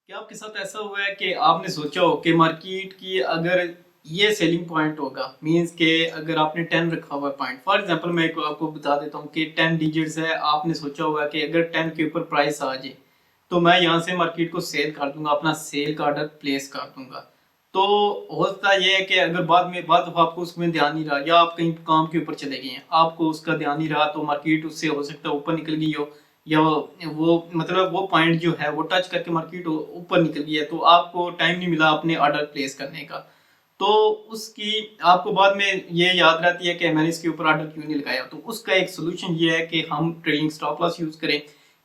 क्या आपके साथ ऐसा हुआ है कि आपने सोचा हो कि मार्केट की अगर ये सेलिंग पॉइंट होगा, मींस के अगर आपने 10 रखा हुआ है पॉइंट, फॉर एग्जांपल मैं आपको बता देता हूँ कि 10 डिजिट्स है, आपने सोचा हुआ है कि अगर 10 के ऊपर प्राइस आ जाए तो मैं यहाँ से मार्केट को सेल कर दूंगा, अपना सेल का ऑर्डर प्लेस कर दूंगा। तो होता यह है कि अगर बाद दफा आपको उसमें ध्यान नहीं रहा या आप कहीं काम के ऊपर चले गए हैं, आपको उसका ध्यान नहीं रहा, तो मार्केट उससे हो सकता है ऊपर निकल गई हो, या वो मतलब वो पॉइंट जो है वो टच करके मार्केट ऊपर निकल गई है, तो आपको टाइम नहीं मिला अपने ऑर्डर प्लेस करने का। तो उसकी आपको बाद में ये याद रहती है कि मैंने इसके ऊपर ऑर्डर क्यों नहीं लगाया। तो उसका एक सोल्यूशन ये है कि हम ट्रेलिंग स्टॉप लॉस यूज करें।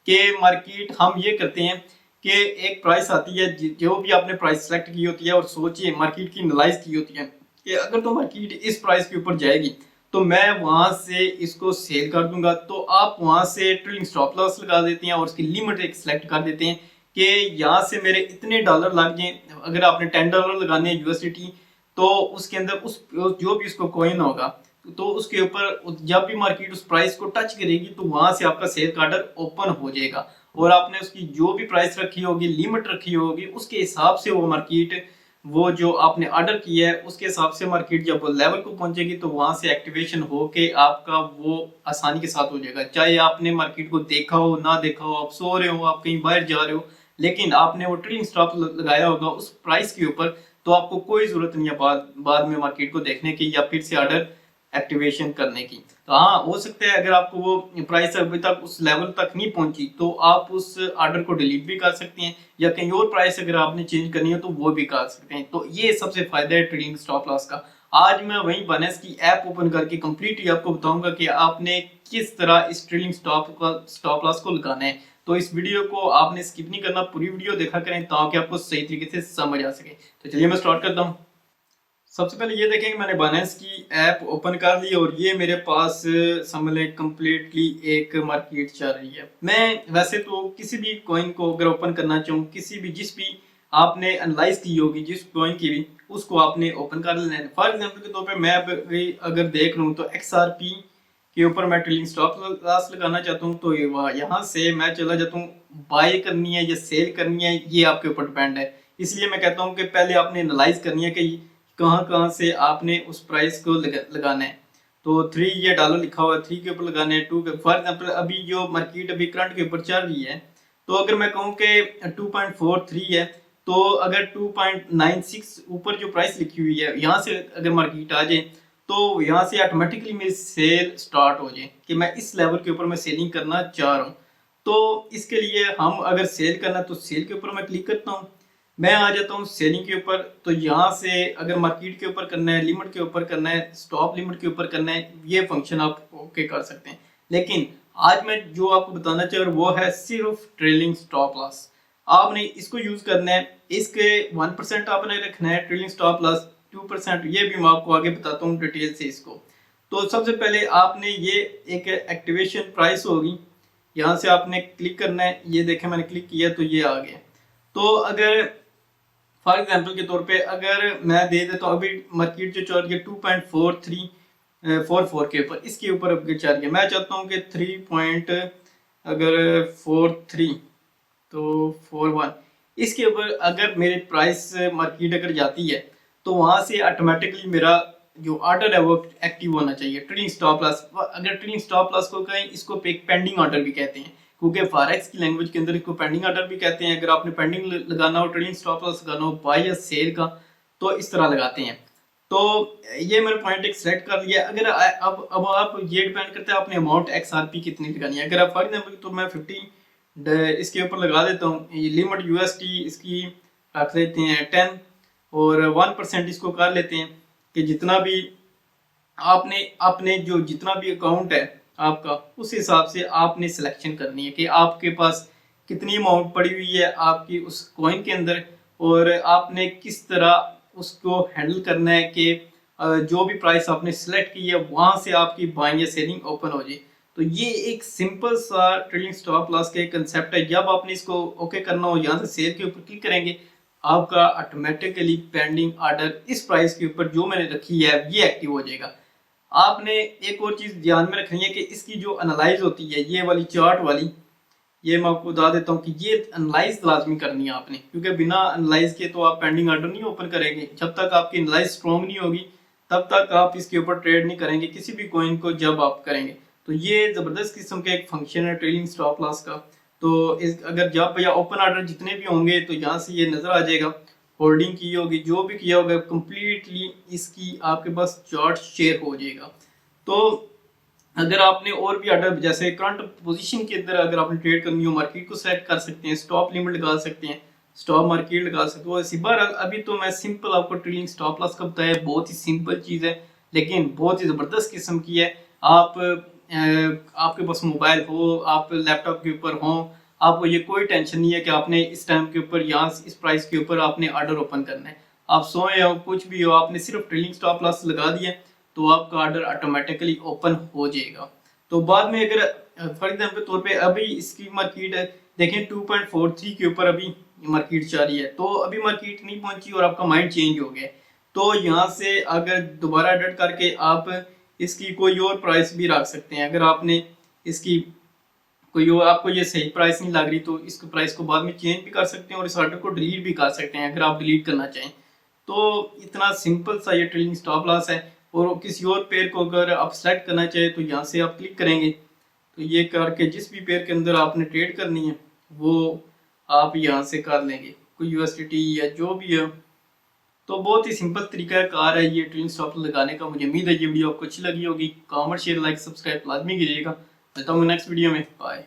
कि मार्केट हम ये करते हैं कि एक प्राइस आती है, जो भी आपने प्राइस सेलेक्ट की होती है, और सोचिए मार्केट की एनालाइज की होती है कि अगर तो मार्केट इस प्राइस के ऊपर जाएगी तो मैं वहां से इसको सेल कर दूंगा। तो आप वहां से ट्रेलिंग स्टॉप लॉस लगा देते हैं और उसकी लिमिट एक सिलेक्ट कर देते हैं कि यहाँ से मेरे इतने डॉलर लग जाए। अगर आपने $10 लगाने हैं यूएसडीटी, तो उसके अंदर उस जो भी उसको कॉइन होगा, तो उसके ऊपर जब भी मार्केट उस प्राइस को टच करेगी तो वहां से आपका सेल का ऑर्डर ओपन हो जाएगा, और आपने उसकी जो भी प्राइस रखी होगी, लिमिट रखी होगी, उसके हिसाब से वो मार्केट, वो जो आपने ऑर्डर किया है उसके हिसाब से मार्केट जब लेवल को पहुंचेगी तो वहां से एक्टिवेशन हो के आपका वो आसानी के साथ हो जाएगा। चाहे आपने मार्केट को देखा हो ना देखा हो, आप सो रहे हो, आप कहीं बाहर जा रहे हो, लेकिन आपने वो ट्रेडिंग स्टॉप लगाया होगा उस प्राइस के ऊपर, तो आपको कोई जरूरत नहीं है बाद में मार्केट को देखने की या फिर से ऑर्डर एक्टिवेशन करने की। तो हाँ, हो सकता है अगर आपको वो प्राइस अभी तक उस लेवल तक नहीं पहुंची तो आप उस ऑर्डर को डिलीट भी कर सकते हैं, या कहीं और प्राइस अगर आपने चेंज करनी हो तो वो भी कर सकते हैं। तो ये सबसे फायदा है ट्रेडिंग स्टॉप लॉस का। आज मैं वहीं बाइनेंस की ऐप ओपन करके कंप्लीटली आपको बताऊंगा कि आपने किस तरह इस ट्रेडिंग स्टॉप लॉस को लगाना है। तो इस वीडियो को आपने स्किप नहीं करना, पूरी वीडियो देखा करें ताकि आपको सही तरीके से समझ आ सके। तो चलिए मैं स्टार्ट करता हूँ। सबसे पहले ये देखें कि मैंने बाइनेंस की ऐप ओपन कर ली और ये मेरे पास समझ लें कम्प्लीटली एक मार्केट चल रही है। मैं वैसे तो किसी भी कॉइन को अगर ओपन करना चाहूँ, किसी भी जिस भी आपने एनालाइज की होगी जिस कॉइन की भी, उसको आपने ओपन कर लेना है। फॉर एग्जांपल के तौर पे मैं अगर देख लूँ तो XRP के ऊपर मैं ट्रेलिंग स्टॉप लॉस लगाना चाहता हूँ, तो यहाँ से मैं चला जाता हूँ। बाय करनी है या सेल करनी है ये आपके ऊपर डिपेंड है। इसलिए मैं कहता हूँ कि पहले आपने एनालाइज करनी है कि कहाँ कहाँ से आपने उस प्राइस को लगाना है। तो 3 ये डॉलर लिखा हुआ है, 3 के ऊपर लगाना है, 2 के। फॉर एग्जांपल अभी जो मार्केट अभी करंट के ऊपर चल रही है, तो अगर मैं कहूँ कि 2.43 है, तो अगर 2.96 ऊपर जो प्राइस लिखी हुई है यहाँ से अगर मार्केट आ जाए तो यहाँ से ऑटोमेटिकली मेरी सेल स्टार्ट हो जाए कि मैं इस लेवल के ऊपर मैं सेलिंग करना चाह रहा हूँ। तो इसके लिए हम अगर सेल करना तो सेल के ऊपर मैं क्लिक करता हूँ, मैं आ जाता हूँ सेलिंग के ऊपर। तो यहाँ से अगर मार्केट के ऊपर करना है, लिमिट के ऊपर करना है, स्टॉप लिमिट के ऊपर करना है, ये फंक्शन आप ओके कर सकते हैं। लेकिन आज मैं जो आपको बताना चाह रहा हूँ वो है सिर्फ ट्रेलिंग स्टॉप लॉस। आपने इसको यूज करना है, इसके 1% आपने रखना है ट्रेलिंग स्टॉप लॉस, 2% ये भी मैं आपको आगे बताता हूँ डिटेल से इसको। तो सबसे पहले आपने ये एक एक्टिवेशन प्राइस होगी, यहाँ से आपने क्लिक करना है। ये देखें मैंने क्लिक किया तो ये आ गया। तो अगर फॉर एग्जाम्पल के तौर पे अगर मैं दे देता हूँ, अभी मार्केट जो चल रही है 2.4344 के ऊपर, इसके ऊपर अभी चल रही है। मैं चाहता हूँ कि 3 पॉइंट अगर 43 तो 41 इसके ऊपर अगर मेरे प्राइस मार्केट अगर जाती है तो वहां से ऑटोमेटिकली मेरा जो ऑर्डर है वो एक्टिव होना चाहिए। ट्रेडिंग स्टॉप लॉस, अगर ट्रेडिंग स्टॉप लॉस को कहें, इसको पेंडिंग ऑर्डर भी कहते हैं, क्योंकि फॉरेक्स की लैंग्वेज के अंदर इसको पेंडिंग ऑर्डर भी कहते हैं। अगर आपने पेंडिंग लगाना हो, ट्रेडिंग स्टॉप लॉस लगाना हो बाय या सेल का, तो इस तरह लगाते हैं। तो ये मैंने पॉइंट एक सेलेक्ट कर लिया। अगर अब आप ये डिपेंड करता है आपने अमाउंट XRP कितनी लगानी है। अगर आप फॉर एग्जाम्पल तो मैं 50 इसके ऊपर लगा देता हूँ। ये लिमिट USD इसकी रख लेते हैं 10 और 1% इसको कर लेते हैं कि जितना भी आपने अपने जो जितना भी अकाउंट है आपका, उस हिसाब से आपने सिलेक्शन करनी है कि आपके पास कितनी अमाउंट पड़ी हुई है आपकी उस कॉइन के अंदर, और आपने किस तरह उसको हैंडल करना है कि जो भी प्राइस आपने सिलेक्ट की है वहां से आपकी बाइंग या सेलिंग ओपन हो जाए। तो ये एक सिंपल सा ट्रेडिंग स्टॉप लॉस का एक कंसेप्ट है। जब आपने इसको ओके करना हो, यहाँ से सेल के ऊपर क्लिक करेंगे, आपका ऑटोमेटिकली पेंडिंग ऑर्डर इस प्राइस के ऊपर जो मैंने रखी है ये एक्टिव हो जाएगा। आपने एक और चीज ध्यान में रखनी है कि इसकी जो एनालाइज होती है, ये वाली चार्ट वाली, ये मैं आपको बता देता हूँ कि ये एनालाइज लाजमी करनी है आपने, क्योंकि बिना एनालाइज के तो आप पेंडिंग ऑर्डर नहीं ओपन करेंगे। जब तक आपकी एनालाइज स्ट्रॉन्ग नहीं होगी तब तक आप इसके ऊपर ट्रेड नहीं करेंगे किसी भी कॉइन को जब आप करेंगे। तो ये ज़बरदस्त किस्म का एक फंक्शन है ट्रेलिंग स्टॉप लॉस का। तो इस अगर जब या ओपन ऑर्डर जितने भी होंगे तो यहाँ से ये नज़र आ जाएगा, होल्डिंग की होगी, जो भी किया होगा कंप्लीटली इसकी आपके पास चार्ट शेयर हो जाएगा। तो अगर आपने और भी ऑर्डर जैसे करंट पोजीशन के अंदर अगर आपने ट्रेड करनी हो, मार्केट को सेलेक्ट कर सकते हैं, स्टॉप लिमिट लगा सकते हैं, स्टॉप मार्केट लगा सकते हो। इसी बार अभी तो मैं सिंपल आपको ट्रेलिंग स्टॉप लॉस का बताया, बहुत ही सिंपल चीज़ है लेकिन बहुत ही ज़बरदस्त किस्म की है। आप आपके पास मोबाइल हो, आप लैपटॉप के ऊपर हो, आपको ये कोई टेंशन नहीं है कि आपने इस टाइम के ऊपर यहाँ इस प्राइस के ऊपर आपने ऑर्डर ओपन करना है। आप सोए हो कुछ भी हो, आपने सिर्फ ट्रेलिंग स्टॉप लॉस लगा दिया तो आपका ऑर्डर ऑटोमेटिकली ओपन हो जाएगा। तो बाद में अगर फॉर एग्जाम्पल तौर पे अभी इसकी मार्केट देखें 2.43 के ऊपर अभी मार्केट जा रही है, तो अभी मार्केट नहीं पहुंची और आपका माइंड चेंज हो गया, तो यहाँ से अगर दोबारा एडिट करके आप इसकी कोई और प्राइस भी रख सकते हैं। अगर आपने इसकी कोई और आपको ये सही प्राइस नहीं लग रही तो इसको प्राइस को बाद में चेंज भी कर सकते हैं और इस ऑर्डर को डिलीट भी कर सकते हैं अगर आप डिलीट करना चाहें। तो इतना सिंपल सा ये ट्रेलिंग स्टॉप लॉस है। और किसी और पेयर को अगर आप सेलेक्ट करना चाहें तो यहाँ से आप क्लिक करेंगे, तो ये करके जिस भी पेयर के अंदर आपने ट्रेड करनी है वो आप यहाँ से कर लेंगे, कोई यूएसडीटी या जो भी है। तो बहुत ही सिंपल तरीका कार है ये ट्रेलिंग स्टॉप लगाने का। मुझे उम्मीद है ये वीडियो आपको अच्छी लगी होगी। कमेंट शेयर लाइक सब्सक्राइब लाजमी कीजिएगा। मिलता हूँ नेक्स्ट वीडियो में। बाय।